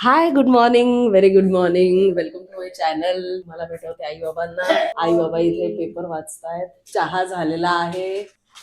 High, good morning, very good morning. Welcome to my channel. मला भेटवते आई बाबांना. आई बाबा इथे पेपर वाचतायत. चहा झालेला आहे.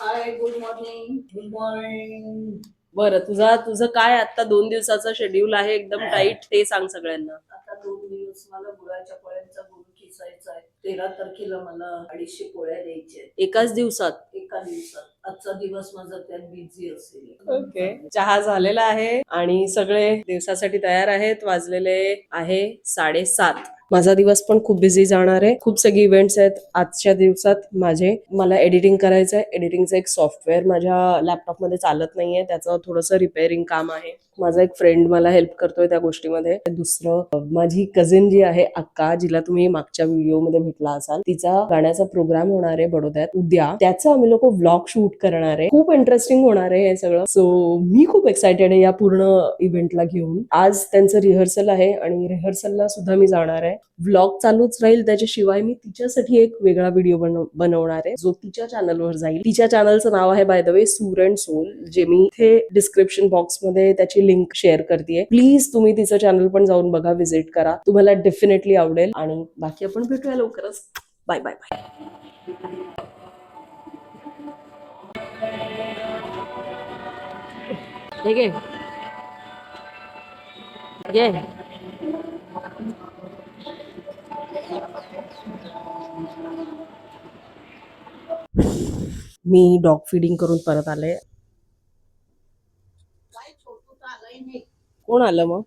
हाय, गुड मॉर्निंग. Good morning. बरं, तुझं काय आता 2 दिवसाचं शेड्यूल आहे एकदम टाईट, ते सांग सगळ्यांना. आता 2 दिवस मला गुळाच्या पोळ्यांचा गुळ खिसायचा आहे. 13 तारखेला मला 250 पोळ्या द्यायच्या आहेत. एकाच दिवसात? एका दिवसात. आजचा दिवस माझा त्यात बिझी असेल. ओके. चहा झालेला आहे आणि सगळे दिवसासाठी तयार आहेत. वाजलेले आहे 7:30. माझा दिवस पण खूप बिझी जाणार आहे. खूप सगळे इव्हेंट्स आहेत आजच्या दिवसात माझे. मला एडिटिंग करायचं आहे. एडिटिंगचं एक सॉफ्टवेअर माझ्या लॅपटॉपमध्ये चालत नाहीये. त्याचं थोडंसं रिपेअरिंग काम आहे. माझा एक फ्रेंड मला हेल्प करतोय त्या गोष्टीमध्ये. दुसरं, माझी कझिन जी आहे अक्का, जिला तुम्ही मागच्या व्हिडिओमध्ये भेटला असाल, तिचा गाण्याचा प्रोग्राम होणार आहे बडोद्यात उद्या. त्याचा आम्ही लोक व्लॉग शूट करणार आहे. खूप इंटरेस्टिंग होणार आहे हे सगळं. सो मी खूप एक्सायटेड आहे या पूर्ण इव्हेंटला घेऊन. आज त्यांचं रिहर्सल आहे आणि रिहर्सलला सुद्धा मी जाणार आहे. व्लॉग चालूच राहील. त्याच्याशिवाय मी तिच्यासाठी एक वेगळा व्हिडिओ बनवणार आहे जो तिच्या चॅनलवर जाईल. तिच्या चॅनलचं नाव आहे बाय द वे सूर अँड सोल, जे मी इथे डिस्क्रिप्शन बॉक्समध्ये त्याची लिंक शेअर करते. प्लीज तुम्ही तिचं चॅनल पण जाऊन बघा, व्हिजिट करा. तुम्हाला डेफिनेटली आवडेल. आणि बाकी आपण भेटूया लवकरच. Bye bye bye. ठीक आहे. ये. मी डॉग फीडिंग करून परत आले. कोण आलं मग?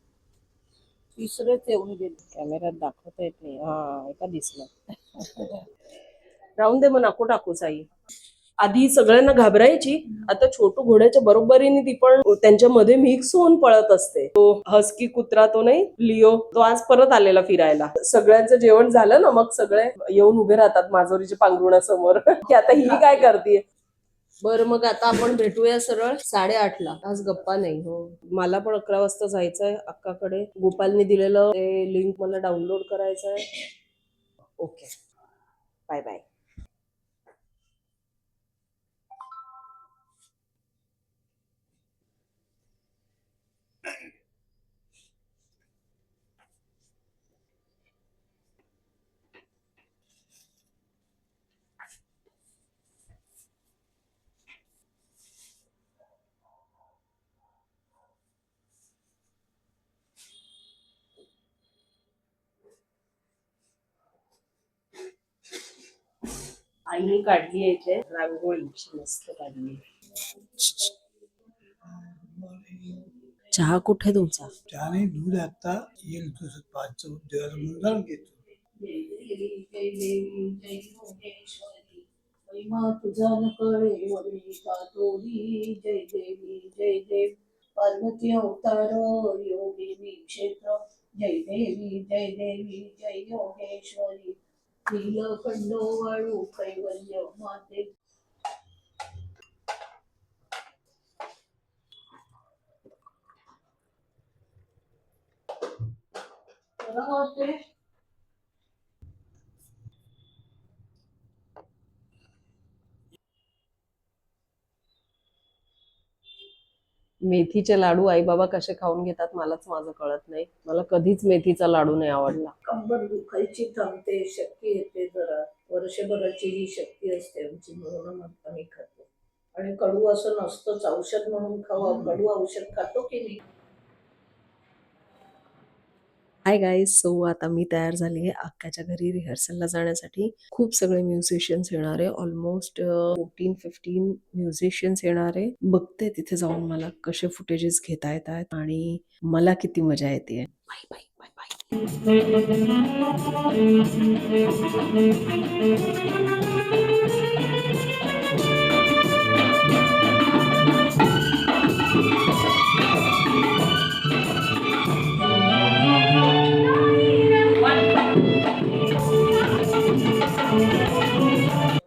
तिसरेच येऊन गेले. कॅमेऱ्यात दाखवता येत नाही. हा, एका दिसलं. राहून दे, मग नको टाकू साई. आधी सगळ्यांना घाबरायची, आता छोटू घोड्याच्या बरोबरीने ती पण त्यांच्यामध्ये मिक्स होऊन पळत असते. तो हस्की कुत्रा, तो नाही लिओ, तो आज परत आलेला फिरायला. सगळ्यांचं जेवण झालं ना, मग सगळे येऊन उभे राहतात माजोरीच्या पांघरुणासमोर की आता ही काय करते. बरं, मग आता आपण भेटूया सरळ 8:30ला. आज गप्पा नाही. हो, मला पण 11 वाजता जायचंय अक्काकडे. गोपालने दिलेलं ते लिंक मला डाउनलोड करायचंय. Okay, bye bye. आईने काढली आहे इथे रांगोळी, मस्त काढली. चहा कुठे तुमचा? चहाने दूध आता येईल तुझं 5 दिवस म्हणून घेतो. जय देवी जय देवी जय योगेश्वरी, महिमा तुझा न कळे वरी का तोरी. जय देवी जय देव पार्वती अवतार योगिनी क्षेत्र. जय देवी जय देवी जय योगेश्वरी, नीलकंठो वाळू कैवल्य माते. बरं वाटते. मेथीचे लाडू आई बाबा कसे खाऊन घेतात मलाच माझं कळत नाही. मला कधीच मेथीचा लाडू नाही आवडला. कंबर दुखायची थांबते, शक्ती येते जरा. वर्षभराची ही शक्ती असते आमची, म्हणून आम्ही खातो. आणि कडू असं नसतंच, औषध म्हणून खावं. कडू औषध खातो की नाही. हाय गाईज, सो आता मी तयार झाली आहे अक्काच्या घरी रिहर्सलला जाण्यासाठी. खूप सगळे म्युझिशियन्स येणार आहे. ऑलमोस्ट 14-15 म्युझिशियन्स येणार आहे. बघते तिथे जाऊन मला कसे फुटेजेस घेता येतात आणि मला किती मजा येते. Bye bye bye bye.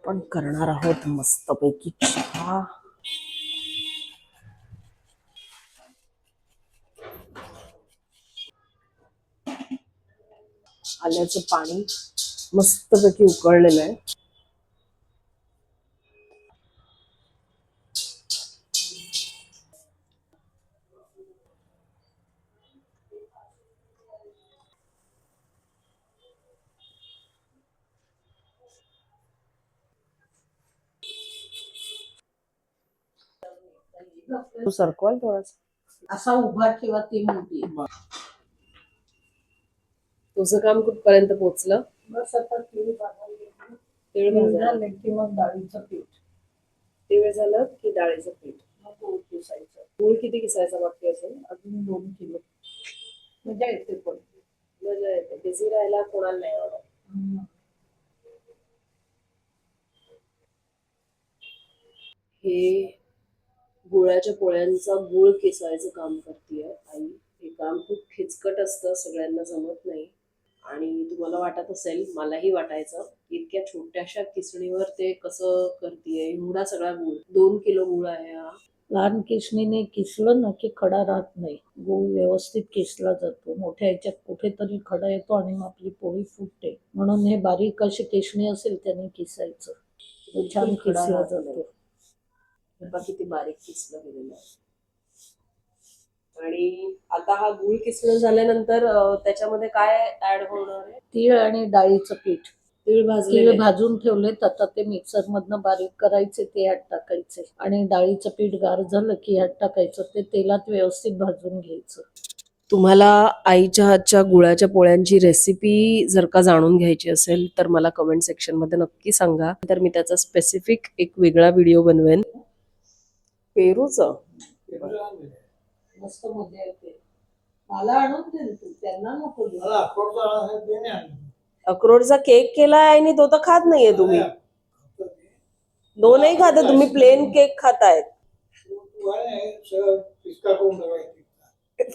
पण करणार आहोत मस्तपैकी चहा. आल्याचं पाणी मस्तपैकी उकळलेलं आहे. तू सरकवाल थोडासा. असा उभा ठेवा ती म्हणते. तुझं काम कुठपर्यंत पोहोचलं? बस आता तीळ भाजायला घेतली. तीळ तीळ भाजायला. झाले की मग डाळीचं पीठ. तीळ झालं की डाळीचं पीठ. मग गूळ किसायचं. गूळ किती किसायचा बाकी असेल? अजून 2 किलो. मजा येते पण. मजा येते. बिझी राहायला कोणाला नाही आवडत. हे गुळाच्या पोळ्यांचा गूळ किसायचं काम करतीये आई. हे काम खूप खिचकट असतं, सगळ्यांना जमत नाही. आणि तुम्हाला वाटत असेल, मलाही वाटायचं, इतक्या छोट्याशा किसणीवर ते कसं करतीये. एवढा सगळा गूळ, 2 किलो गूळ आहे हा. लहान किसणीने किसलं ना की खडा राहत नाही. गूळ व्यवस्थित किसला जातो. मोठ्या ह्याच्यात कुठेतरी खडा येतो आणि मग आपली पोळी फुटते. म्हणून हे बारीक अशी किसणी असेल त्याने किसायचं. तो छान बिलकुल खडा किसला राहत जातो. नाही. हे बघा किती बारीक किसलं गेलेलं आहे. आणि आता हा गूळ किसणं झाल्यानंतर त्याच्यामध्ये काय ऍड होणार आहे? तीळ आणि डाळीचं पीठ. तीळ भाजलेले. तीळ भाजून ठेवलेत, आता ते मिक्सर मधनं बारीक करायचे, ते ह्यात टाकायचे आणि डाळीचं पीठ गार झालं की ह्यात टाकायचं. ते तेलात व्यवस्थित भाजून घ्यायचं. तुम्हाला आईच्या हातच्या गुळाच्या पोळ्यांची रेसिपी जर का जाणून घ्यायची असेल तर मला कमेंट सेक्शन मध्ये नक्की सांगा. तर मी त्याचा स्पेसिफिक एक वेगळा व्हिडिओ बनवेन. पेरूचं मस्त मजा येते. मला आणून दे तू, त्यांना नको देऊ. अक्रोडचा केक केलाय आईने, तो तर खात नाहीये तुम्ही. दोनही खाता तुम्ही, प्लेन केक खातायत.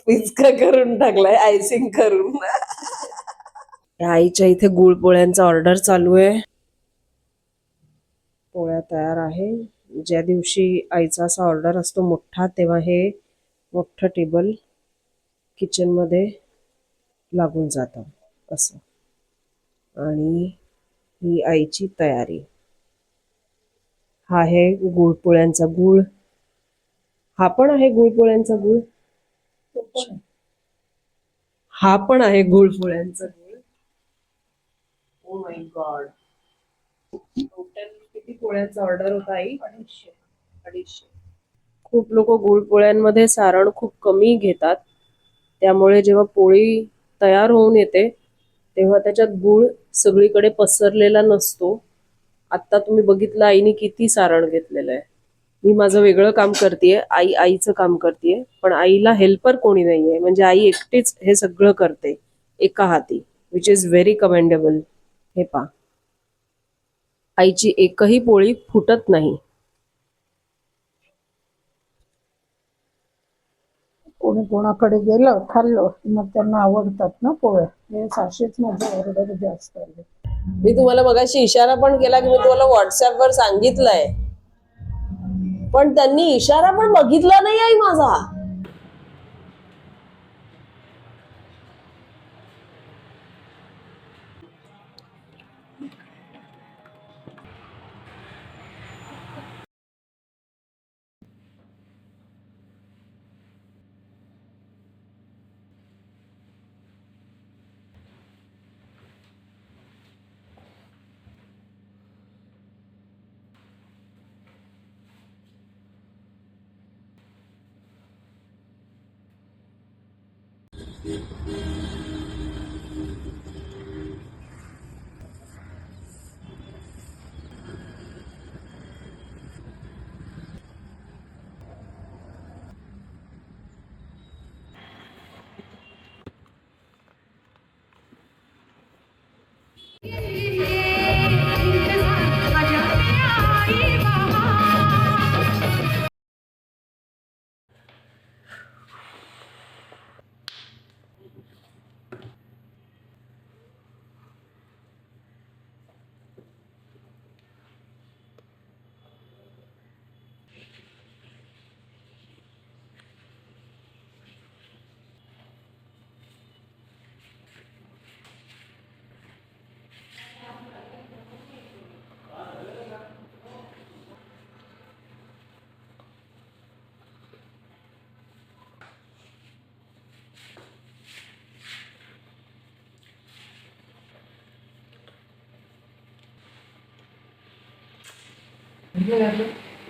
पिचका करून टाकलाय आयसिंग करून. आईच्या इथे गुळ पोळ्यांचा ऑर्डर चालू आहे. पोळ्या तयार आहे. ज्या दिवशी आईचा असा ऑर्डर असतो मोठा, तेव्हा हे मोठं टेबल किचन मध्ये लागून जातं असं. आणि ही आईची तयारी. हा आहे गुळ पोळ्यांचा गुळ. हा पण आहे गुळ पोळ्यांचा गुळ. तो पण हा पण आहे गुळ पोळ्यांचा गुळ. Oh my God. टोटल किती पोळ्यांचा ऑर्डर होता आई? 250. 250. खूप लोक गुळ पोळ्यांमध्ये सारण खूप कमी घेतात, त्यामुळे जेव्हा पोळी तयार होऊन येते तेव्हा त्याच्यात गुळ सगळीकडे पसरलेला नसतो. आता तुम्ही बघितलं आईने किती सारण घेतलेलं आहे. मी माझं वेगळं काम करतेय, आई आईचं काम करतेय, पण आईला हेल्पर कोणी नाहीये. म्हणजे आई एकटीच हे सगळं करते एका हाती, विच इज व्हेरी कमेंडेबल. हे पा, आईची एकही पोळी फुटत नाही. कोणी कोणाकडे गेलं खाल्लं मग त्यांना आवडतात ना पोळ्या. हे साशेच माझे ऑर्डर जास्त आले. मी तुम्हाला मगाशी इशारा पण केला की मी तुम्हाला व्हॉट्सअपवर सांगितलंय, पण त्यांनी इशारा पण बघितला नाही आई माझा.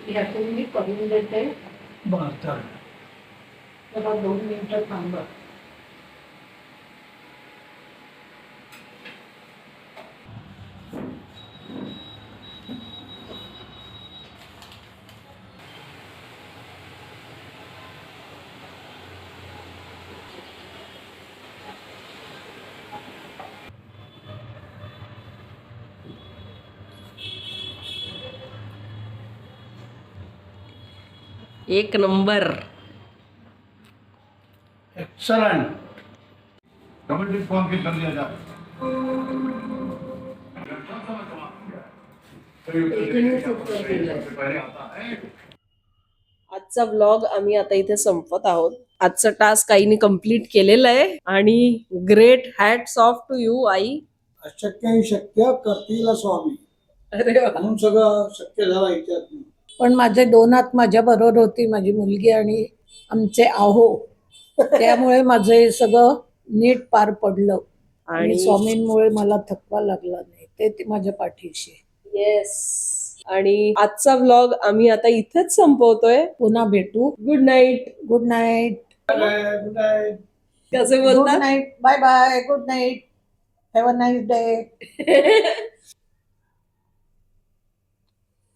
यातून मी करून देते. बरं चालेल. जरा 2 मिनिटं थांबा. एक नंबर. Excellent. Double dip form fill कर दिया जाए सबसे पहले आता है आजचा व्लॉग आम्ही आता इथे संपत आहोत. आजचा टास्क आईने कम्प्लीट केलेला आहे आणि great hats off to you आई. अशक्य शक्य करतील स्वामी. अरे वा. म्हणून सगळं शक्य झालं याच्यात. पण माझे 2 हात माझ्या बरोबर होती, माझी मुलगी आणि आमचे आहो. त्यामुळे माझं हे सगळं नीट पार पडलं आणि आणि स्वामींमुळे मला थकवा लागला नाही. ते माझ्या पाठीशी. येस. आणि आजचा व्लॉग आम्ही आता इथेच संपवतोय. पुन्हा भेटू. Good night. Good night. Good night. कसे गुड बोलतात? Night. Bye bye. Good night. Have a nice day.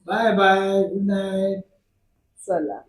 Bye bye. Good night. चला.